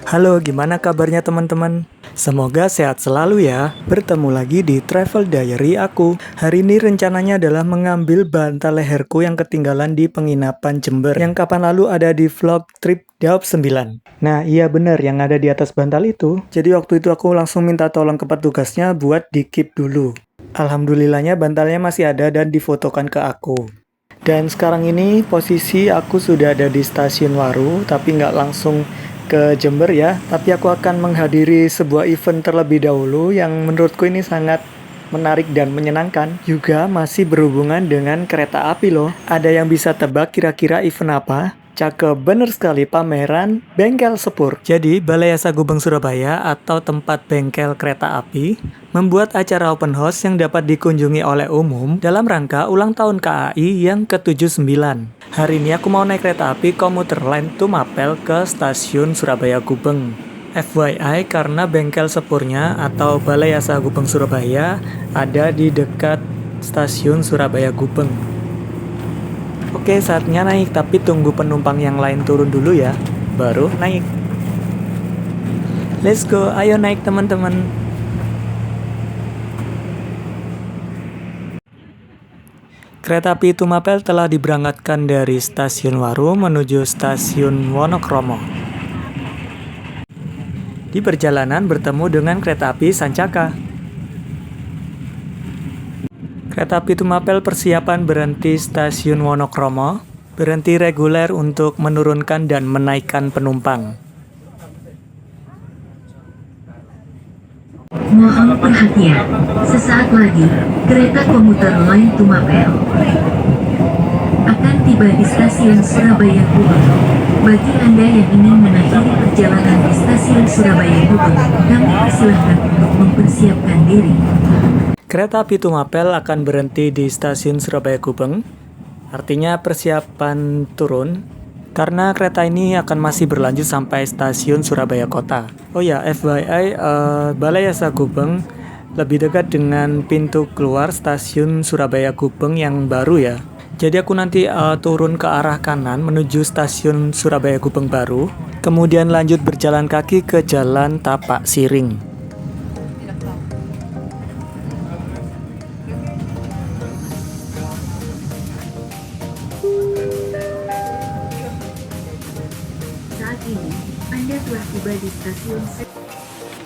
Halo, gimana kabarnya teman-teman? Semoga sehat selalu ya. Bertemu lagi di Travel Diary aku. Hari ini rencananya adalah mengambil bantal leherku yang ketinggalan di penginapan Jember yang kapan lalu ada di vlog trip Daop 9. Nah, iya bener yang ada di atas bantal itu. Jadi waktu itu aku langsung minta tolong ke petugasnya buat di-keep dulu. Alhamdulillahnya bantalnya masih ada dan difotokan ke aku. Dan sekarang ini posisi aku sudah ada di stasiun Waru, tapi nggak langsung ke Jember ya. Tapi aku akan menghadiri sebuah event terlebih dahulu yang menurutku ini sangat menarik dan menyenangkan. Juga masih berhubungan dengan kereta api loh. Ada yang bisa tebak kira-kira event apa? Cakep, bener sekali, pameran Bengkel Sepur. Jadi, Balai Yasa Gubeng Surabaya atau tempat bengkel kereta api membuat acara open house yang dapat dikunjungi oleh umum dalam rangka ulang tahun KAI yang ke-79. Hari ini aku mau naik kereta api komuter line Tumapel ke stasiun Surabaya Gubeng. FYI, karena bengkel sepurnya atau Balai Yasa Gubeng Surabaya ada di dekat stasiun Surabaya Gubeng. Oke, saatnya naik, tapi tunggu penumpang yang lain turun dulu ya, baru naik. Let's go, ayo naik teman-teman. Kereta api Tumapel telah diberangkatkan dari stasiun Waru menuju stasiun Wonokromo. Di perjalanan bertemu dengan kereta api Sancaka. Kereta api Tumapel persiapan berhenti stasiun Wonokromo, berhenti reguler untuk menurunkan dan menaikkan penumpang. Mohon perhatian, sesaat lagi, kereta komuter line Tumapel akan tiba di stasiun Surabaya Gubeng. Bagi Anda yang ingin mengakhiri perjalanan di stasiun Surabaya Gubeng, kami persilahkan untuk mempersiapkan diri. Kereta api Tumapel akan berhenti di stasiun Surabaya Gubeng, artinya persiapan turun, karena kereta ini akan masih berlanjut sampai stasiun Surabaya Kota. Oh ya, FYI, Balai Yasa Gubeng lebih dekat dengan pintu keluar stasiun Surabaya Gubeng yang baru ya. Jadi aku nanti turun ke arah kanan menuju stasiun Surabaya Gubeng baru, kemudian lanjut berjalan kaki ke Jalan Tapak Siring. Saat ini, Anda telah tiba di stasiun.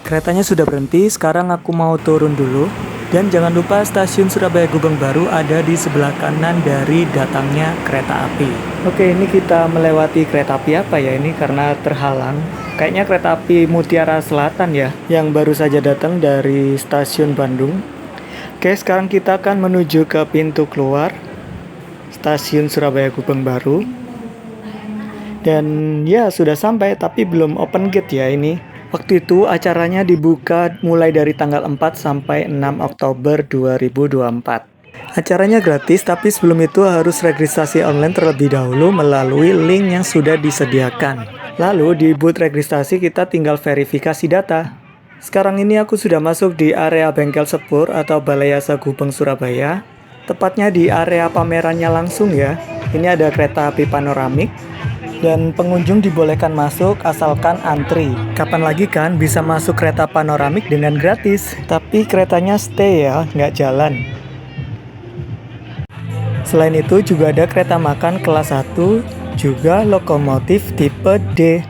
Keretanya sudah berhenti, sekarang aku mau turun dulu. Dan jangan lupa stasiun Surabaya Gubeng baru ada di sebelah kanan dari datangnya kereta api. Oke, ini kita melewati kereta api apa ya ini karena terhalang. Kayaknya kereta api Mutiara Selatan ya, yang baru saja datang dari stasiun Bandung. Oke, sekarang kita akan menuju ke pintu keluar stasiun Surabaya Gubeng baru. Dan ya sudah sampai, tapi belum open gate ya ini. Waktu itu acaranya dibuka mulai dari tanggal 4 sampai 6 Oktober 2024. Acaranya gratis, tapi sebelum itu harus registrasi online terlebih dahulu melalui link yang sudah disediakan. Lalu di booth registrasi kita tinggal verifikasi data. Sekarang ini aku sudah masuk di area Bengkel Sepur atau Balai Yasa Gubeng Surabaya. Tepatnya di area pamerannya langsung ya. Ini ada kereta api panoramik. Dan pengunjung dibolehkan masuk asalkan antri. Kapan lagi kan bisa masuk kereta panoramik dengan gratis? Tapi keretanya stay ya, nggak jalan. Selain itu juga ada kereta makan kelas 1, juga lokomotif tipe D.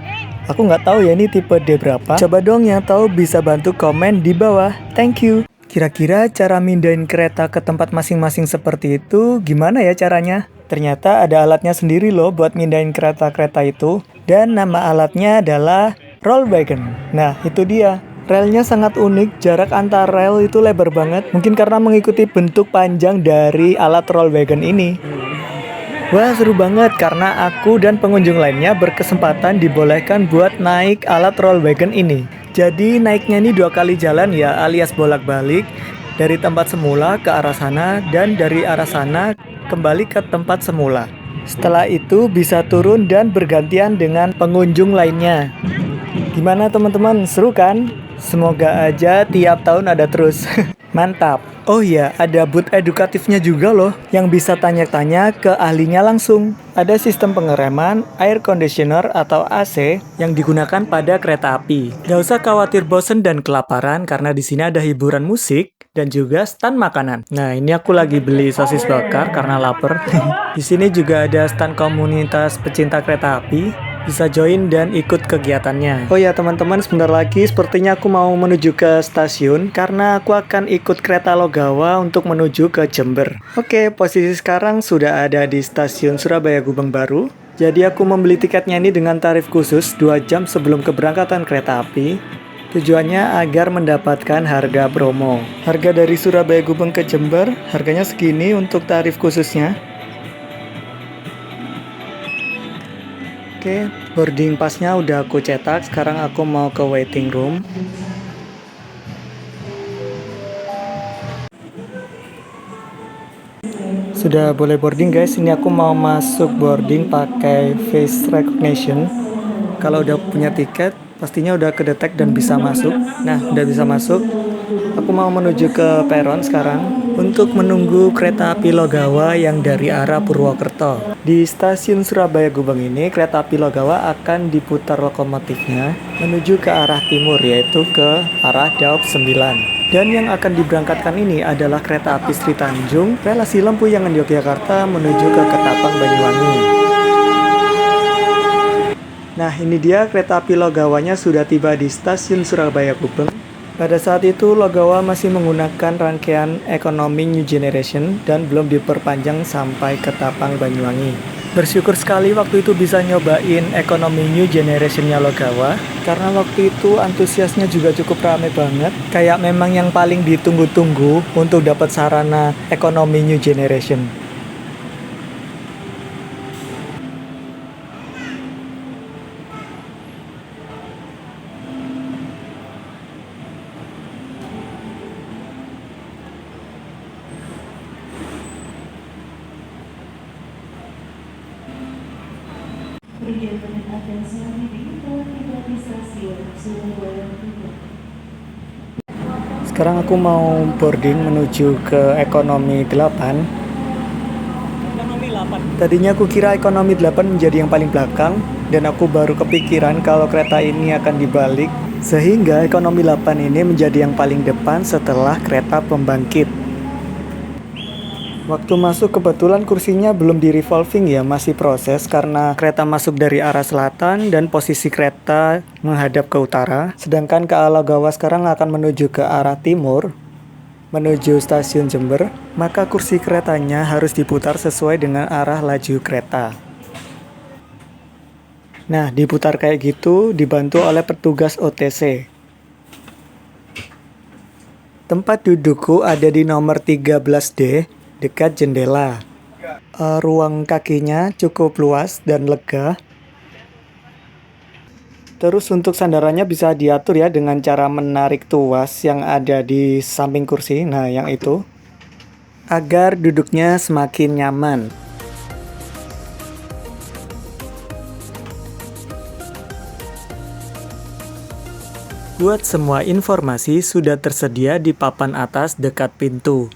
Aku nggak tahu ya ini tipe D berapa. Coba dong yang tahu bisa bantu komen di bawah. Thank you. Kira-kira cara mindahin kereta ke tempat masing-masing seperti itu gimana ya caranya? Ternyata ada alatnya sendiri loh buat mindahin kereta-kereta itu. Dan nama alatnya adalah roll wagon. Nah, itu dia. Relnya sangat unik, jarak antar rel itu lebar banget. Mungkin karena mengikuti bentuk panjang dari alat roll wagon ini. Wah, seru banget karena aku dan pengunjung lainnya berkesempatan dibolehkan buat naik alat roll wagon ini. Jadi naiknya ini 2 kali jalan ya, alias bolak-balik. Dari tempat semula ke arah sana dan dari arah sana kembali ke tempat semula. Setelah itu bisa turun dan bergantian dengan pengunjung lainnya. Gimana teman-teman, seru kan? Semoga aja tiap tahun ada terus. Mantap. Oh iya, ada booth edukatifnya juga loh, yang bisa tanya-tanya ke ahlinya langsung. Ada sistem pengereman, air conditioner atau AC yang digunakan pada kereta api. Gak usah khawatir bosen dan kelaparan karena di sini ada hiburan musik dan juga stand makanan. Nah, ini aku lagi beli sosis bakar karena lapar. Di sini juga ada stand komunitas pecinta kereta api. Bisa join dan ikut kegiatannya. Oh ya teman-teman, sebentar lagi sepertinya aku mau menuju ke stasiun karena aku akan ikut kereta Logawa untuk menuju ke Jember. Oke, posisi sekarang sudah ada di stasiun Surabaya Gubeng Baru. Jadi aku membeli tiketnya ini dengan tarif khusus 2 jam sebelum keberangkatan kereta api. Tujuannya agar mendapatkan harga promo. Harga dari Surabaya Gubeng ke Jember, harganya segini untuk tarif khususnya. Oke, boarding passnya udah aku cetak. Sekarang aku mau ke waiting room. Sudah boleh boarding guys. Ini aku mau masuk boarding pakai face recognition. Kalau udah punya tiket, pastinya udah kedetek dan bisa masuk. Nah, udah bisa masuk. Aku mau menuju ke peron sekarang untuk menunggu kereta api Logawa yang dari arah Purwokerto. Di stasiun Surabaya Gubeng ini, kereta api Logawa akan diputar lokomotifnya menuju ke arah timur, yaitu ke arah Daop 9. Dan yang akan diberangkatkan ini adalah kereta api Sri Tanjung, relasi Lempuyangan Yogyakarta menuju ke Ketapang Banyuwangi. Nah, ini dia kereta api Logawanya sudah tiba di stasiun Surabaya Gubeng. Pada saat itu, Logawa masih menggunakan rangkaian ekonomi New Generation dan belum diperpanjang sampai Ketapang Banyuwangi. Bersyukur sekali waktu itu bisa nyobain ekonomi New Generation-nya Logawa, karena waktu itu antusiasnya juga cukup rame banget. Kayak memang yang paling ditunggu-tunggu untuk dapat sarana ekonomi New Generation. Sekarang aku mau boarding menuju ke ekonomi 8. Tadinya aku kira ekonomi 8 menjadi yang paling belakang, dan aku baru kepikiran kalau kereta ini akan dibalik, sehingga ekonomi 8 ini menjadi yang paling depan setelah kereta pembangkit. Waktu masuk kebetulan kursinya belum di revolving ya, masih proses karena kereta masuk dari arah selatan dan posisi kereta menghadap ke utara. Sedangkan KA Logawa sekarang akan menuju ke arah timur, menuju stasiun Jember, maka kursi keretanya harus diputar sesuai dengan arah laju kereta. Nah, diputar kayak gitu dibantu oleh petugas OTC. Tempat dudukku ada di nomor 13D, dekat jendela. Ruang kakinya cukup luas dan lega. Terus untuk sandarannya bisa diatur ya dengan cara menarik tuas yang ada di samping kursi, nah yang itu, agar duduknya semakin nyaman. Buat semua informasi sudah tersedia di papan atas dekat pintu.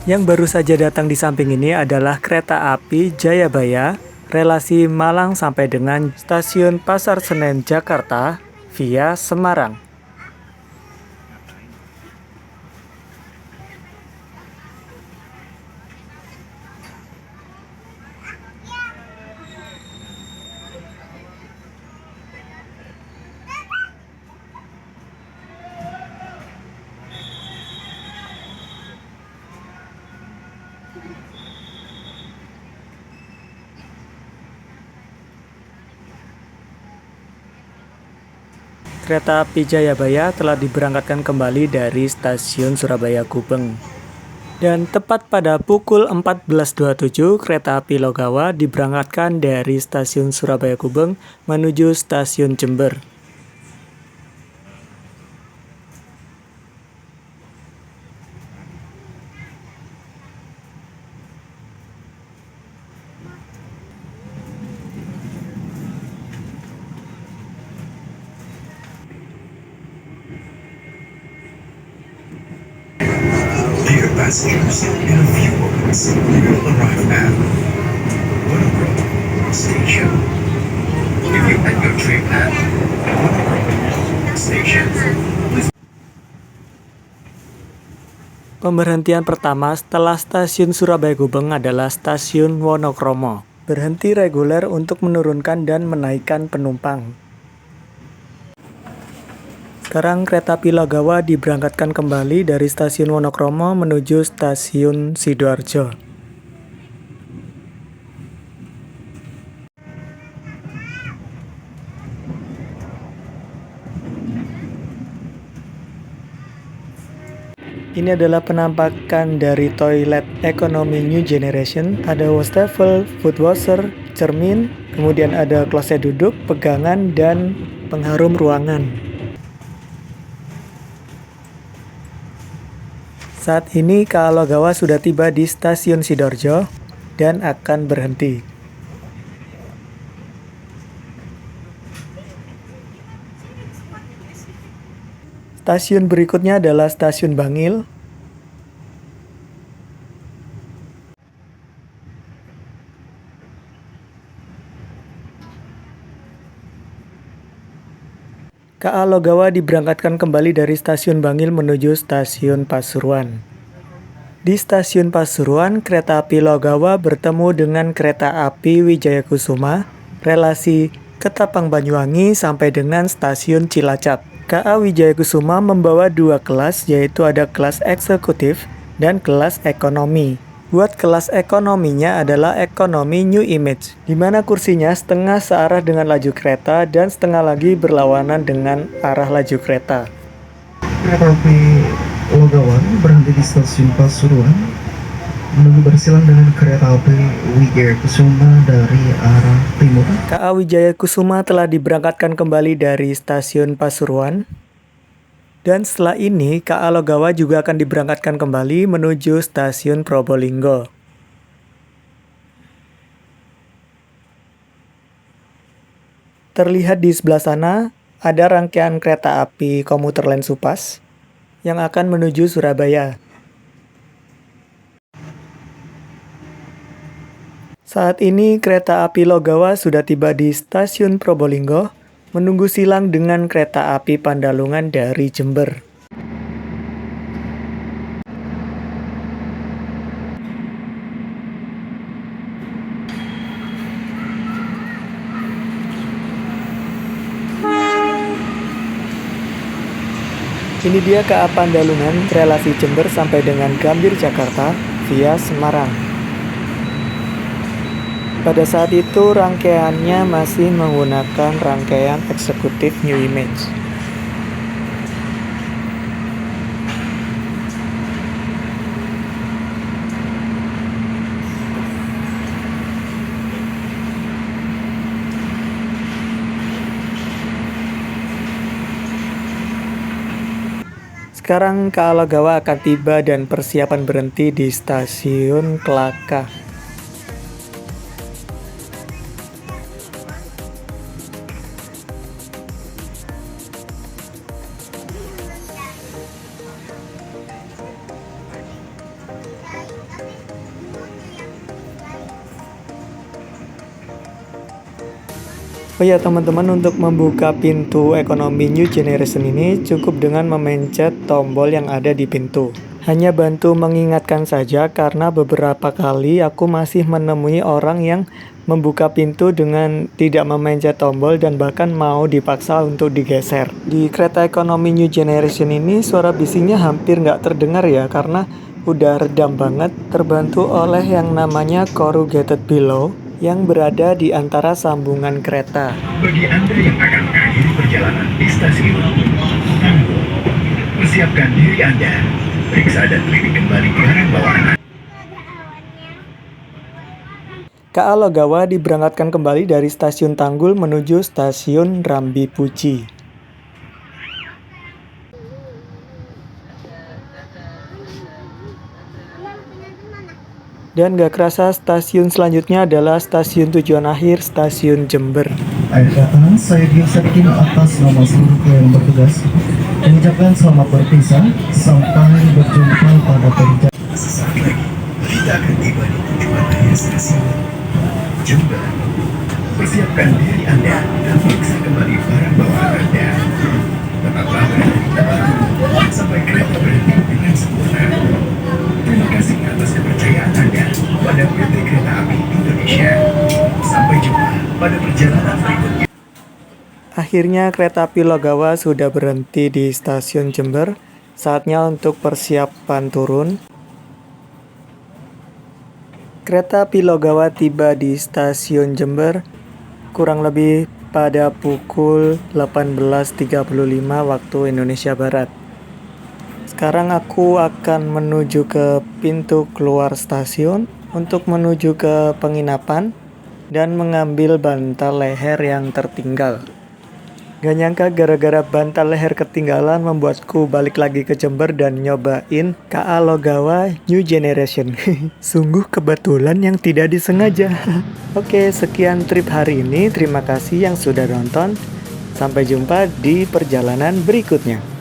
Yang baru saja datang di samping ini adalah kereta api Jayabaya, relasi Malang sampai dengan stasiun Pasar Senen Jakarta via Semarang. Kereta api Jayabaya telah diberangkatkan kembali dari stasiun Surabaya Gubeng. Dan tepat pada pukul 14.27, kereta api Logawa diberangkatkan dari stasiun Surabaya Gubeng menuju stasiun Jember. passengers, in a few moments, we will arrive at Wonokromo Station. If you end your trip at Wonokromo Station, please. Pemberhentian pertama setelah stasiun Surabaya Gubeng adalah stasiun Wonokromo. Berhenti reguler untuk menurunkan dan menaikkan penumpang. Sekarang kereta api Logawa diberangkatkan kembali dari stasiun Wonokromo menuju stasiun Sidoarjo. Ini adalah penampakan dari toilet ekonomi New Generation. Ada wastafel, food washer, cermin, kemudian ada kloset duduk, pegangan, dan pengharum ruangan. Saat ini KA Logawa sudah tiba di stasiun Sidoarjo dan akan berhenti. Stasiun berikutnya adalah stasiun Bangil. KA Logawa diberangkatkan kembali dari stasiun Bangil menuju stasiun Pasuruan. Di stasiun Pasuruan, kereta api Logawa bertemu dengan kereta api Wijaya Kusuma, relasi Ketapang Banyuwangi sampai dengan stasiun Cilacap. KA Wijaya Kusuma membawa dua kelas, yaitu ada kelas eksekutif dan kelas ekonomi. Buat kelas ekonominya adalah ekonomi New Image, di mana kursinya setengah searah dengan laju kereta dan setengah lagi berlawanan dengan arah laju kereta. Kereta api Logawa berhenti di stasiun Pasuruan menunggu bersilang dengan kereta api Wijaya Kusuma dari arah timur. KA Wijaya Kusuma telah diberangkatkan kembali dari stasiun Pasuruan. Dan setelah ini, KA Logawa juga akan diberangkatkan kembali menuju stasiun Probolinggo. Terlihat di sebelah sana, ada rangkaian kereta api komuter lain Supas yang akan menuju Surabaya. Saat ini kereta api Logawa sudah tiba di stasiun Probolinggo, menunggu silang dengan kereta api Pandalungan dari Jember. Ini dia KA Pandalungan relasi Jember sampai dengan Gambir Jakarta via Semarang. Pada saat itu rangkaiannya masih menggunakan rangkaian eksekutif New Image. Sekarang KA Logawa akan tiba dan persiapan berhenti di stasiun Kelaka. Oh ya teman-teman, untuk membuka pintu ekonomi New Generation ini cukup dengan memencet tombol yang ada di pintu. Hanya bantu mengingatkan saja karena beberapa kali aku masih menemui orang yang membuka pintu dengan tidak memencet tombol dan bahkan mau dipaksa untuk digeser. Di kereta ekonomi New Generation ini suara bisiknya hampir nggak terdengar ya karena udah redam banget, terbantu oleh yang namanya corrugated pillow yang berada di antara sambungan kereta. Bagi Anda yang akan mengakhiri perjalanan di stasiun, persiapkan diri Anda. Periksa dan teliti kembali barang bawaan. KA Logawa diberangkatkan kembali dari stasiun Tanggul menuju stasiun Rambi Puji. Dan gak kerasa stasiun selanjutnya adalah stasiun tujuan akhir, stasiun Jember. Akhir kata, saya Dio Sadikin atas nama seluruh yang bertugas mengucapkan selamat berpisah sampai berjumpa pada perjalanan. kita akan tiba di tujuan akhir stasiun Jember. Persiapkan diri Anda dan periksa kembali barang bawaan Anda. Tetaplah berada di tempat sampai kereta berhenti dengan sempurna. Terima kasih atas kepercayaan Anda pada PT Kereta Api Indonesia. Sampai jumpa pada perjalanan berikutnya. Akhirnya kereta api Logawa sudah berhenti di stasiun Jember. Saatnya untuk persiapan turun. Kereta api Logawa tiba di stasiun Jember kurang lebih pada pukul 18.35 waktu Indonesia Barat. Sekarang aku akan menuju ke pintu keluar stasiun untuk menuju ke penginapan dan mengambil bantal leher yang tertinggal. Gak nyangka gara-gara bantal leher ketinggalan membuatku balik lagi ke Jember dan nyobain KA Logawa New Generation. Sungguh kebetulan yang tidak disengaja. Oke, sekian trip hari ini. Terima kasih yang sudah nonton. Sampai jumpa di perjalanan berikutnya.